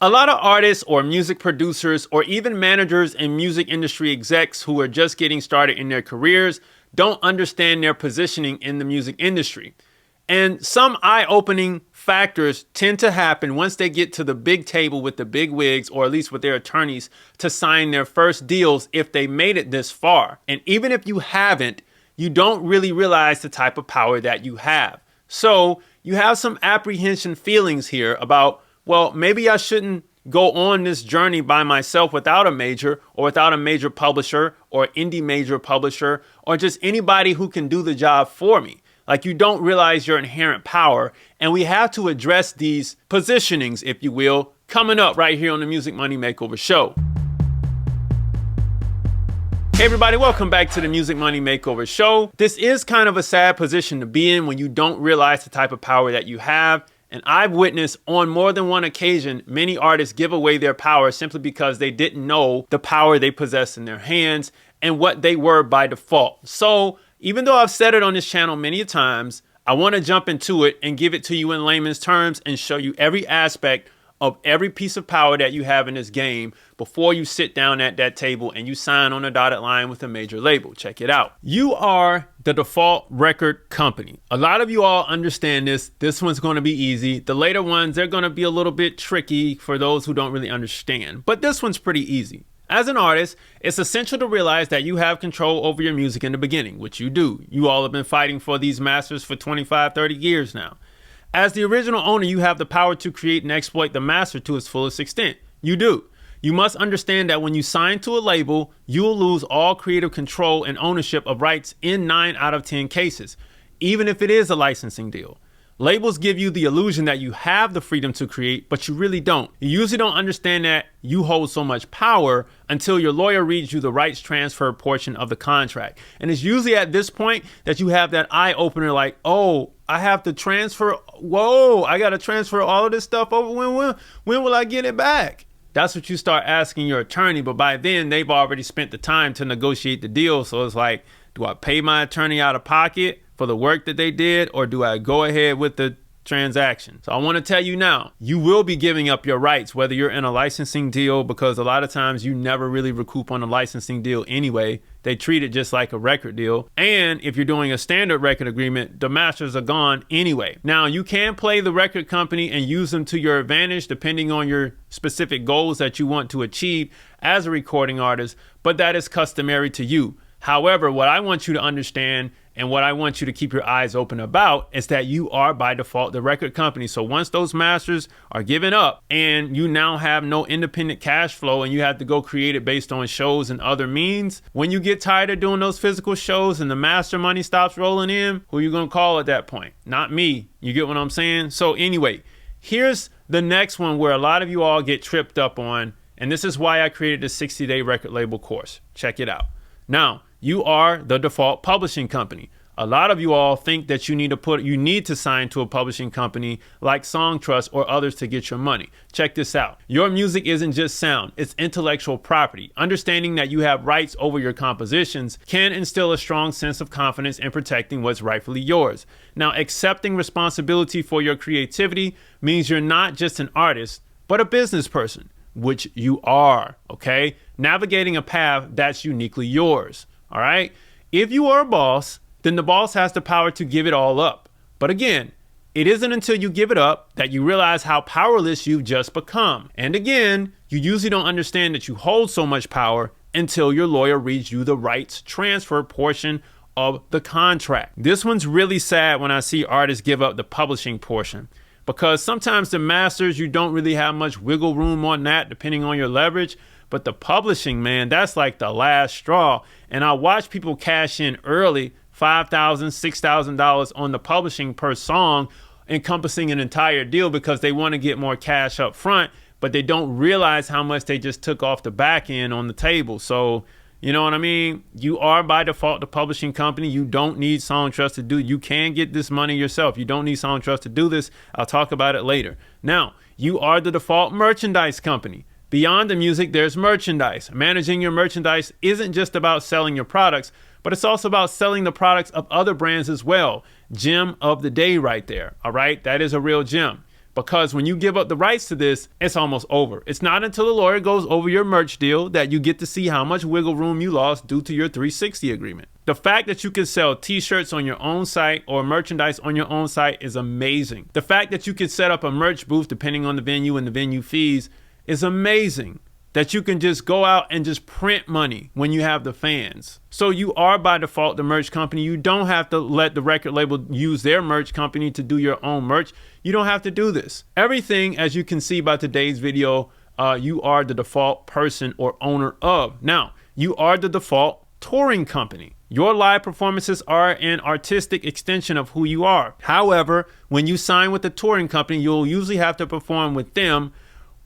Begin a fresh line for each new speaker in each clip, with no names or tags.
A lot of artists or music producers or even managers and music industry execs who are just getting started in their careers don't understand their positioning in the music industry. And some eye-opening factors tend to happen once they get to the big table with the big wigs, or at least with their attorneys, to sign their first deals if they made it this far. And even if you haven't, you don't really realize the type of power that you have. So you have some apprehension feelings here about, well, maybe I shouldn't go on this journey by myself without a major or without a major publisher or indie major publisher or just anybody who can do the job for me. Like, you don't realize your inherent power. And we have to address these positionings, if you will, coming up right here on the Music Money Makeover Show. Hey everybody, welcome back to the Music Money Makeover Show. This is kind of a sad position to be in when you don't realize the type of power that you have. And I've witnessed on more than one occasion many artists give away their power simply because they didn't know the power they possess in their hands and what they were by default. So even though I've said it on this channel many times, I want to jump into it and give it to you in layman's terms and show you every aspect of every piece of power that you have in this game before you sit down at that table and you sign on a dotted line with a major label. Check it out. You are the default record company. A lot of you all understand this. This one's going to be easy. The later ones, they're going to be a little bit tricky for those who don't really understand. But this one's pretty easy. As an artist, it's essential to realize that you have control over your music in the beginning, which you do. You all have been fighting for these masters for 25, 30 years now. As the original owner, you have the power to create and exploit the master to its fullest extent. You do. You must understand that when you sign to a label, you will lose all creative control and ownership of rights in 9 out of 10 cases, even if it is a licensing deal. Labels give you the illusion that you have the freedom to create, but you really don't. You usually don't understand that you hold so much power until your lawyer reads you the rights transfer portion of the contract. And it's usually at this point that you have that eye opener like, oh, I have to transfer. Whoa, I got to transfer all of this stuff over. When will I get it back? That's what you start asking your attorney. But by then they've already spent the time to negotiate the deal. So it's like, do I pay my attorney out of pocket for the work that they did, or do I go ahead with the transaction? So I want to tell you now, you will be giving up your rights, whether you're in a licensing deal, because a lot of times you never really recoup on a licensing deal anyway. They treat it just like a record deal. And if you're doing a standard record agreement, the masters are gone anyway. Now, you can play the record company and use them to your advantage depending on your specific goals that you want to achieve as a recording artist, but that is customary to you. However, what I want you to understand and what I want you to keep your eyes open about is that you are by default the record company. So once those masters are given up and you now have no independent cash flow and you have to go create it based on shows and other means, when you get tired of doing those physical shows and the master money stops rolling in, who are you going to call at that point? Not me. You get what I'm saying? So anyway, here's the next one where a lot of you all get tripped up on. And this is why I created the 60-day record label course. Check it out. Now, you are the default publishing company. A lot of you all think that you need to sign to a publishing company like Songtrust or others to get your money. Check this out. Your music isn't just sound, it's intellectual property. Understanding that you have rights over your compositions can instill a strong sense of confidence in protecting what's rightfully yours. Now, accepting responsibility for your creativity means you're not just an artist, but a business person, which you are, okay? Navigating a path that's uniquely yours. All right. If you are a boss, then the boss has the power to give it all up. But again, it isn't until you give it up that you realize how powerless you've just become. And again, you usually don't understand that you hold so much power until your lawyer reads you the rights transfer portion of the contract. This one's really sad when I see artists give up the publishing portion, because sometimes the masters, you don't really have much wiggle room on that depending on your leverage. But the publishing, man, that's like the last straw. And I watch people cash in early, $5,000, $6,000 on the publishing per song, encompassing an entire deal because they want to get more cash up front, but they don't realize how much they just took off the back end on the table. So, you know what I mean? You are by default the publishing company. You don't need Songtrust to do it. You can get this money yourself. You don't need Songtrust to do this. I'll talk about it later. Now, you are the default merchandise company. Beyond the music, there's merchandise. Managing your merchandise isn't just about selling your products, but it's also about selling the products of other brands as well. Gem of the day right there. All right. That is a real gem. because when you give up the rights to this, it's almost over. It's not until the lawyer goes over your merch deal that you get to see how much wiggle room you lost due to your 360 agreement. The fact that you can sell t-shirts on your own site or merchandise on your own site is amazing. The fact that you can set up a merch booth depending on the venue and the venue fees is amazing. That you can just go out and just print money when you have the fans. So you are by default the merch company. You don't have to let the record label use their merch company to do your own merch. You don't have to do this. Everything, as you can see by today's video, you are the default person or owner of. Now, you are the default touring company. Your live performances are an artistic extension of who you are. However, when you sign with the touring company, you'll usually have to perform with them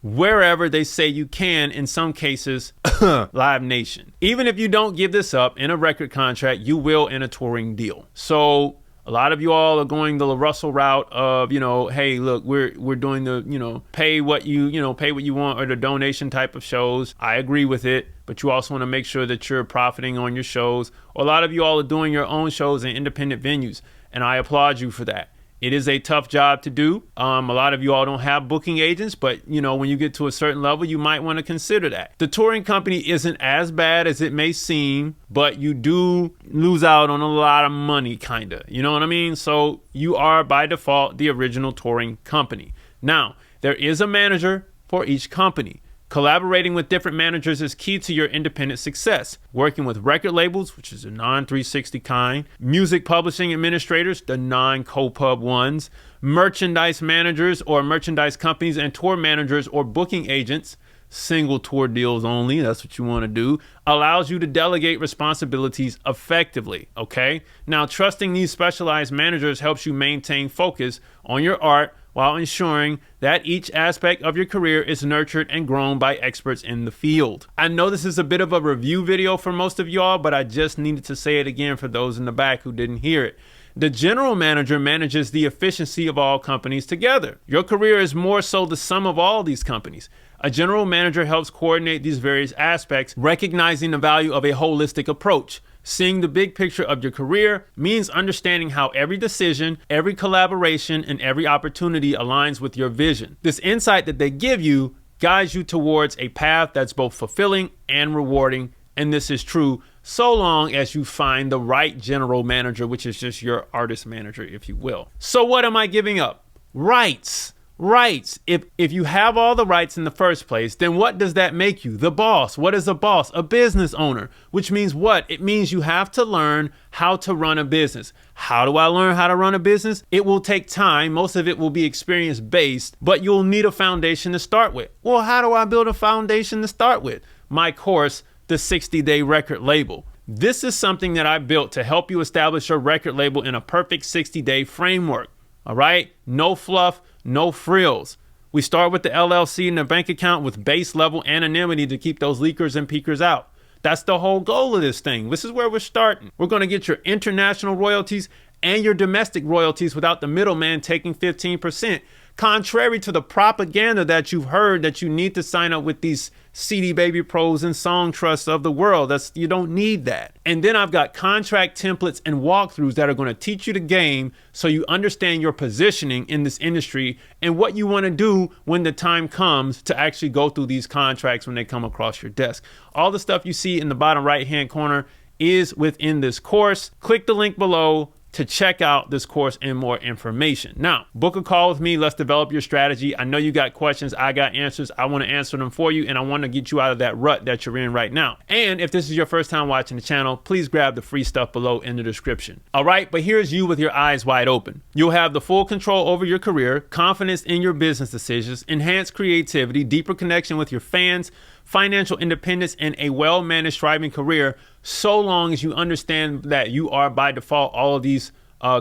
wherever they say you can, in some cases, Live Nation. Even if you don't give this up in a record contract, you will in a touring deal. So a lot of you all are going the Russell route of, hey, look, we're doing the, pay what you want, or the donation type of shows. I agree with it, but you also want to make sure that you're profiting on your shows. A lot of you all are doing your own shows in independent venues, and I applaud you for that. It is a tough job to do. A lot of you all don't have booking agents, but when you get to a certain level, you might want to consider that. The touring company isn't as bad as it may seem, but you do lose out on a lot of money, kinda. You know what I mean? So you are by default the original touring company. Now, there is a manager for each company. Collaborating with different managers is key to your independent success. Working with record labels, which is the non-360 kind, music publishing administrators, the non-co-pub ones, merchandise managers or merchandise companies, and tour managers or booking agents, single tour deals only, that's what you want to do, allows you to delegate responsibilities effectively, okay? Now, trusting these specialized managers helps you maintain focus on your art while ensuring that each aspect of your career is nurtured and grown by experts in the field. I know this is a bit of a review video for most of y'all, but I just needed to say it again for those in the back who didn't hear it. The general manager manages the efficiency of all companies together. Your career is more so the sum of all these companies. A general manager helps coordinate these various aspects, recognizing the value of a holistic approach. Seeing the big picture of your career means understanding how every decision, every collaboration, and every opportunity aligns with your vision. This insight that they give you guides you towards a path that's both fulfilling and rewarding, and this is true so long as you find the right general manager, which is just your artist manager, if you will. So what am I giving up? Rights. Rights. If you have all the rights in the first place, then what does that make you? The boss. What is a boss? A business owner, which means what? It means you have to learn how to run a business. How do I learn how to run a business? It will take time. Most of it will be experience based, but you'll need a foundation to start with. Well, how do I build a foundation to start with? My course, the 60-day record label. This is something that I built to help you establish your record label in a perfect 60-day framework. All right? No fluff, no frills. We start with the LLC and the bank account with base level anonymity to keep those leakers and peekers out. That's the whole goal of this thing. This is where we're starting. We're going to get your international royalties and your domestic royalties without the middleman taking 15%. Contrary to the propaganda that you've heard that you need to sign up with these CD Baby Pros and Song Trusts of the world. You don't need that. And then I've got contract templates and walkthroughs that are going to teach you the game so you understand your positioning in this industry and what you want to do when the time comes to actually go through these contracts when they come across your desk. All the stuff you see in the bottom right-hand corner is within this course. Click the link below to check out this course and more information. Now, book a call with me. Let's develop your strategy. I know you got questions. I got answers. I want to answer them for you, and I want to get you out of that rut that you're in right now. And if this is your first time watching the channel, please grab the free stuff below in the description. All right, but here's you with your eyes wide open. You'll have the full control over your career, confidence in your business decisions, enhanced creativity, deeper connection with your fans, financial independence, and a well-managed, thriving career, so long as you understand that you are by default all of these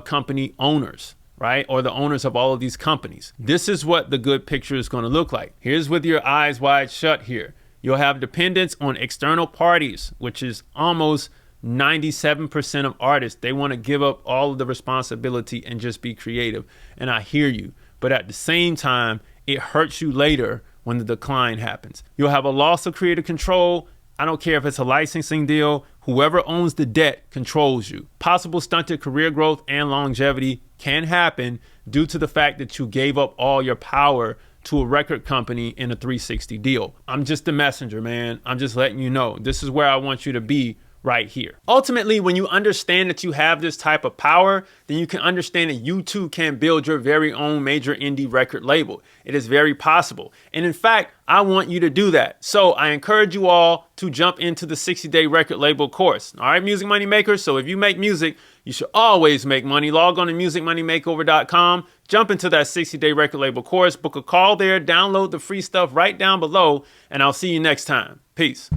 company owners, right? Or the owners of all of these companies. This is what the good picture is going to look like. Here's with your eyes wide shut here. You'll have dependence on external parties, which is almost 97% of artists. They want to give up all of the responsibility and just be creative. And I hear you. But at the same time, it hurts you later when the decline happens. You'll have a loss of creative control. I don't care if it's a licensing deal. Whoever owns the debt controls you. Possible stunted career growth and longevity can happen due to the fact that you gave up all your power to a record company in a 360 deal. I'm just the messenger, man. I'm just letting you know. This is where I want you to be right here. Ultimately, when you understand that you have this type of power, then you can understand that you too can build your very own major indie record label. It is very possible. And in fact, I want you to do that. So I encourage you all to jump into the 60-day record label course. All right, Music Money Makers. So if you make music, you should always make money. Log on to musicmoneymakeover.com, jump into that 60-day record label course, book a call there, download the free stuff right down below, and I'll see you next time. Peace.